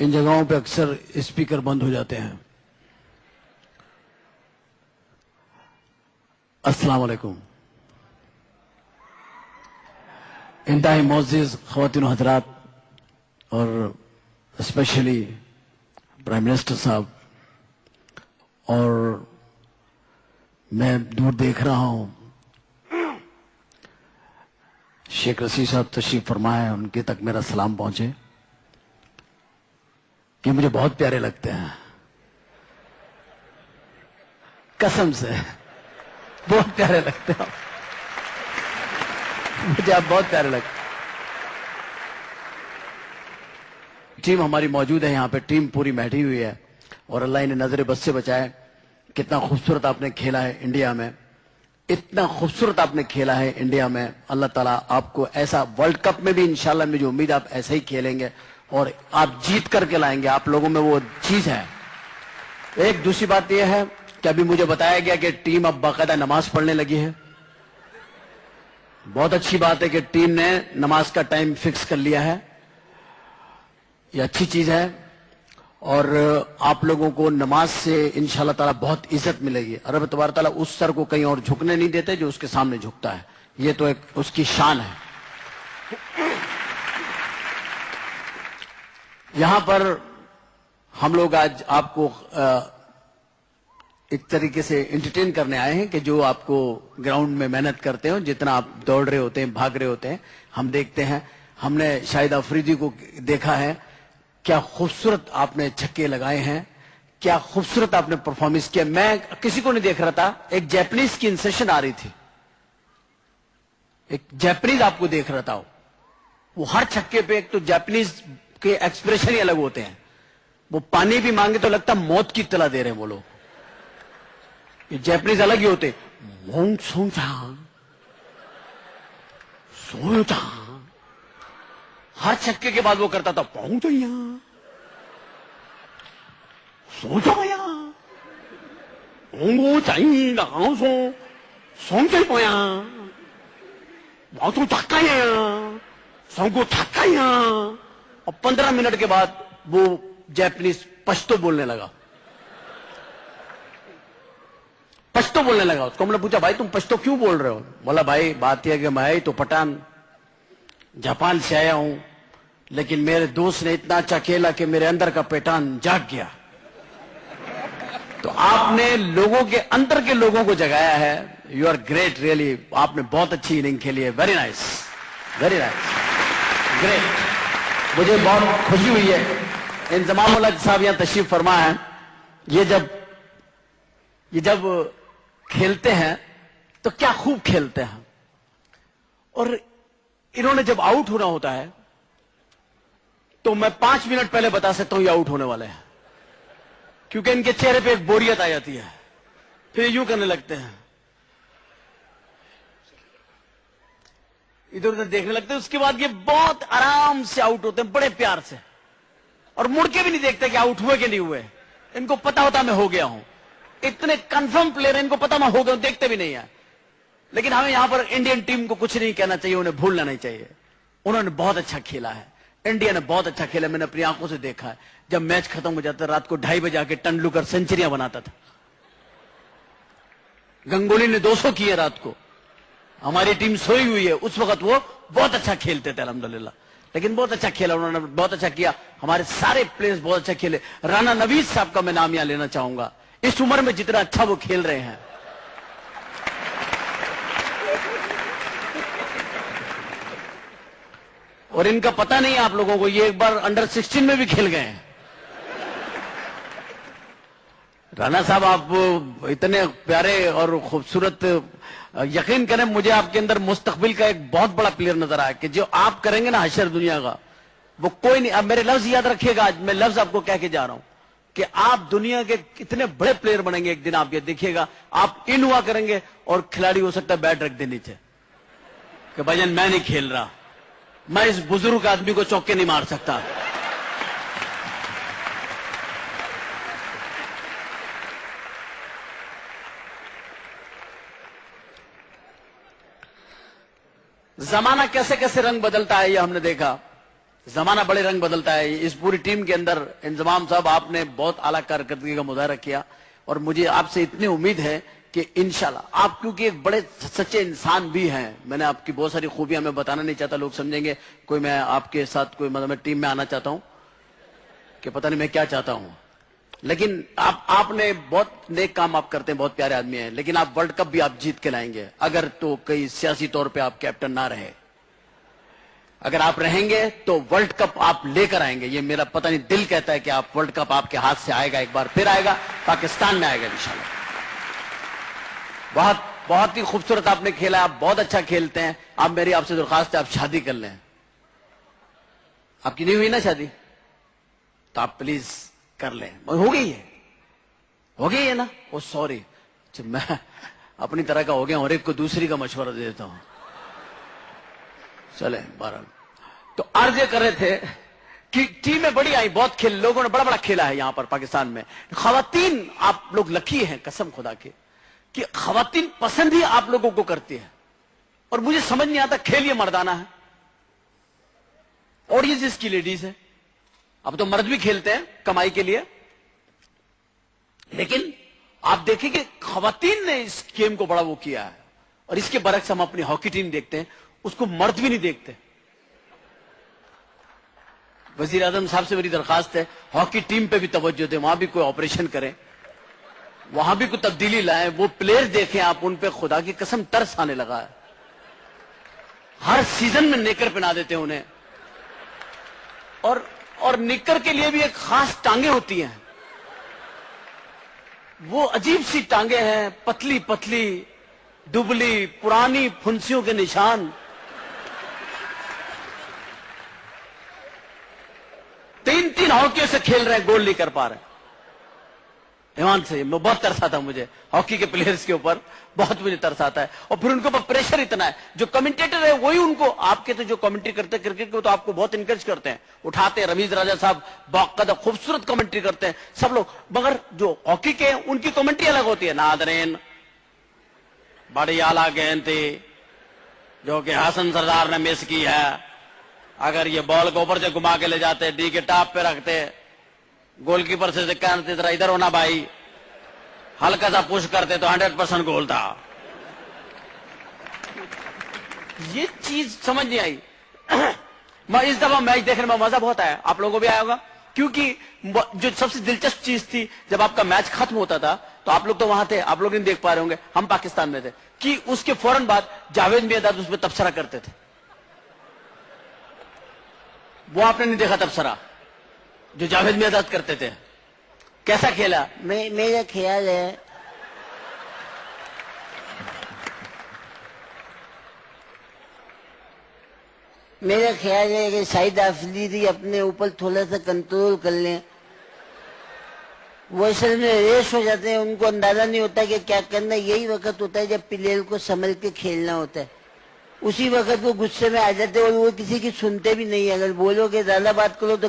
इन जगहों पे अक्सर स्पीकर बंद हो जाते हैं। अस्सलाम वालेकुम। इंतहाई मोअज़्ज़िज़ ख़वातीन व हज़रात और स्पेशली प्राइम मिनिस्टर साहब, और मैं दूर देख रहा हूं शेख रशीद साहब तशरीफ फरमा है, उनके तक मेरा सलाम पहुंचे कि मुझे बहुत प्यारे लगते हैं, कसम से बहुत प्यारे लगते हैं मुझे, आप बहुत प्यारे लगते हैं। टीम हमारी मौजूद है यहाँ पे, टीम पूरी बैठी हुई है और अल्लाह इन्हें नजर बस से बचाए। कितना खूबसूरत आपने खेला है इंडिया में, इतना खूबसूरत आपने खेला है इंडिया में। अल्लाह ताला आपको ऐसा वर्ल्ड कप में भी इंशाल्लाह मुझे उम्मीद आप ऐसे ही खेलेंगे और आप जीत करके लाएंगे। आप लोगों में वो चीज है। एक दूसरी बात यह है कि अभी मुझे बताया गया कि टीम अब बाकायदा नमाज पढ़ने लगी है। बहुत अच्छी बात है कि टीम ने नमाज का टाइम फिक्स कर लिया है, ये अच्छी चीज है। और आप लोगों को नमाज से इंशाल्लाह ताला बहुत इज्जत मिलेगी। रब तबारक ताला उस सर को कहीं और झुकने नहीं देते जो उसके सामने झुकता है, ये तो एक उसकी शान है। यहां पर हम लोग आज आपको एक तरीके से एंटरटेन करने आए हैं कि जो आपको ग्राउंड में मेहनत करते हो, जितना आप दौड़ रहे होते हैं, भाग रहे होते हैं, हम देखते हैं। हमने शाहिद अफरीदी को देखा है, क्या खूबसूरत आपने छक्के लगाए हैं, क्या खूबसूरत आपने परफॉर्मेंस किया। मैं किसी को नहीं देख रहा था, एक जापानीज की इंसेशन आ रही थी, एक जापानीज आपको देख रहा था। वो हर छक्के पे, एक तो जापानीज के एक्सप्रेशन ही अलग होते हैं, वो पानी भी मांगे तो लगता मौत की तला दे रहे हैं वो लोग। ये जापानीज अलग ही होते, हर छक्के के बाद वो करता था पहुंच सो जाया और 15 मिनट के बाद वो जापानीज पश्तो बोलने लगा। पश्तो बोलने लगा। उसको हमने पूछा, भाई तुम पश्तो क्यों बोल रहे हो? बोला, भाई बात यह कि मैं तो पठान जापान से आया हूं, लेकिन मेरे दोस्त ने इतना अच्छा खेला कि मेरे अंदर का पठान जाग गया। तो आपने लोगों के अंदर के लोगों को जगाया है। You are great really. आपने बहुत अच्छी इनिंग खेली है। Very nice, very nice, great. मुझे बहुत खुशी हुई है। इंजमाम उल हक साहब यहां तशरीफ फरमा है। ये जब खेलते हैं तो क्या खूब खेलते हैं। और इन्होंने जब आउट होना होता है तो मैं 5 मिनट पहले बता सकता हूं ये आउट होने वाले हैं, क्योंकि इनके चेहरे पे एक बोरियत आ जाती है। फिर यूं करने लगते हैं, इधर उधर देखने लगते हैं। उसके बाद ये बहुत आराम से आउट होते हैं, बड़े प्यार से, और मुड़ के भी नहीं देखते कि आउट हुए कि नहीं हुए। इनको पता होता मैं हो गया हूं। इतने कंफर्म प्लेयर, इनको पता मैं हो गया हूं, देखते भी नहीं है। लेकिन हमें यहां पर इंडियन टीम को कुछ नहीं कहना चाहिए, उन्हें भूलना नहीं चाहिए। उन्होंने बहुत अच्छा खेला है, इंडिया ने बहुत अच्छा खेला। मैंने अपनी आंखों से देखा है। जब मैच खत्म हो जाता रात को 2:30 बजे आके तेंदुलकर सेंचुरियां बनाता था। गंगोली ने 200 किए रात को। हमारी टीम सोई हुई है, उस वक्त वो बहुत अच्छा खेलते थे अल्हम्दुलिल्लाह। लेकिन बहुत अच्छा खेला उन्होंने, बहुत अच्छा किया। हमारे सारे प्लेयर्स बहुत अच्छा खेले। राना नवीद साहब का मैं नाम यहां लेना चाहूंगा। इस उम्र में जितना अच्छा वो खेल रहे हैं, और इनका पता नहीं है आप लोगों को, ये एक बार अंडर 16 में भी खेल गए हैं। राणा साहब आप इतने प्यारे और खूबसूरत, यकीन करें मुझे आपके अंदर मुस्तकबिल का एक बहुत बड़ा प्लेयर नजर आया कि जो आप करेंगे ना हशर दुनिया का, वो कोई नहीं। अब मेरे लफ्ज याद रखिएगा, आज मैं लफ्ज आपको कह के जा रहा हूं कि आप दुनिया के कितने बड़े प्लेयर बनेंगे एक दिन। आप ये देखिएगा, आप इन हुआ करेंगे और खिलाड़ी हो सकता है बैट रख दे नीचे कि भाईजान मैं नहीं खेल रहा, मैं इस बुजुर्ग आदमी को चौके नहीं मार सकता। जमाना कैसे कैसे रंग बदलता है ये हमने देखा। जमाना बड़े रंग बदलता है. इस पूरी टीम के अंदर इंजमाम साहब आपने बहुत आला कारकर्दगी का मुजाहरा किया और मुझे आपसे इतनी उम्मीद है कि इंशाल्लाह आप, क्योंकि एक बड़े सच्चे इंसान भी हैं, मैंने आपकी बहुत सारी खूबियां मैं बताना नहीं चाहता, लोग समझेंगे कोई मैं आपके साथ कोई मतलब मैं टीम में आना चाहता हूं कि पता नहीं मैं क्या चाहता हूं. लेकिन आपने बहुत नेक काम आप करते हैं, बहुत प्यारे आदमी हैं, लेकिन आप वर्ल्ड कप भी आप जीत के लाएंगे अगर तो कई सियासी तौर पे आप कैप्टन ना रहे. अगर आप रहेंगे तो वर्ल्ड कप आप लेकर आएंगे, ये मेरा पता नहीं दिल कहता है कि आप वर्ल्ड कप आपके हाथ से आएगा, एक बार फिर आएगा, पाकिस्तान में आएगा इंशाल्लाह. बहुत बहुत ही खूबसूरत आपने खेला, आप बहुत अच्छा खेलते हैं. आप मेरी आपसे दरखास्त है आप शादी कर लें. आपकी नहीं हुई ना शादी, तो आप प्लीज कर लें. हो गई है ना. ओ सॉरी, मैं अपनी तरह का हो गया और एक को दूसरी का मशवरा दे देता हूं. चले बहरहाल, तो अर्ज ये कर रहे थे कि टीमें बड़ी आई, बहुत खेल, लोगों ने बड़ा बड़ा खेला है यहां पर पाकिस्तान में. खवातीन आप लोग लकी हैं कसम खुदा के कि खवातीन पसंद ही आप लोगों को करती है. और मुझे समझ नहीं आता, खेल ये मर्दाना है और ये जिसकी लेडीज है. अब तो मर्द भी खेलते हैं कमाई के लिए, लेकिन आप देखें कि खवातीन ने इस गेम को बड़ा वो किया है. और इसके बरक्स हम अपनी हॉकी टीम देखते हैं, उसको मर्द भी नहीं देखते. वजीर आजम साहब से मेरी दरखास्त है, हॉकी टीम पे भी तवज्जो दें, वहां भी कोई ऑपरेशन करें, वहां भी कोई तब्दीली लाएं. वो प्लेयर देखें आप, उन पे खुदा की कसम तरस आने लगा है. हर सीजन में नेकर पहना देते हैं उन्हें, और निकर के लिए भी एक खास टांगे होती हैं. वो अजीब सी टांगे हैं, पतली पतली दुबली, पुरानी फुंसियों के निशान. 3-3 हॉकियों से खेल रहे हैं, गोल नहीं कर पा रहे. ईमान से मैं बहुत तरस आता मुझे हॉकी के प्लेयर्स के ऊपर, बहुत मुझे तरस आता है. और फिर उनके ऊपर प्रेशर इतना है, जो कमेंटेटर है वही उनको, आपके तो जो कमेंट्री करते हैं क्रिकेट को तो आपको बहुत इनकरेज करते हैं, उठाते हैं. रमीज राजा साहब बाकायदा खूबसूरत कमेंट्री करते हैं सब लोग, मगर जो हॉकी के हैं उनकी कमेंट्री अलग होती है. नादरीन, बड़ी आला गेंद थी जो कि हसन सरदार ने मिस की है. अगर ये बॉल को ऊपर से घुमा के ले जाते, डी के टॉप पे रखते, गोलकीपर से कहते जरा इधर होना भाई, हल्का सा पुश करते तो 100% गोल था. ये चीज समझ नहीं आई. मैं इस दफा मैच देखने में मजा बहुत आया, आप लोगों को भी आया होगा, क्योंकि जो सबसे दिलचस्प चीज थी, जब आपका मैच खत्म होता था तो आप लोग तो वहां थे, आप लोग नहीं देख पा रहे होंगे, हम पाकिस्तान में थे, कि उसके फौरन बाद जावेद मियादाद उसमें तबसरा करते थे. वो आपने नहीं देखा तबसरा जो जावेद मियादाद करते थे? कैसा खेला? मेरा ख्याल है कि शाहिद अफरीदी अपने ऊपर थोड़ा सा कंट्रोल कर लें. वो असल में रेस हो जाते हैं, उनको अंदाजा नहीं होता कि क्या करना. यही वक्त होता है जब प्लेयर को संभल के खेलना होता है. उसी वक्त वो गुस्से में आ जाते हैं और वो किसी की सुनते भी नहीं. अगर बोलोगे ज्यादा बात करो तो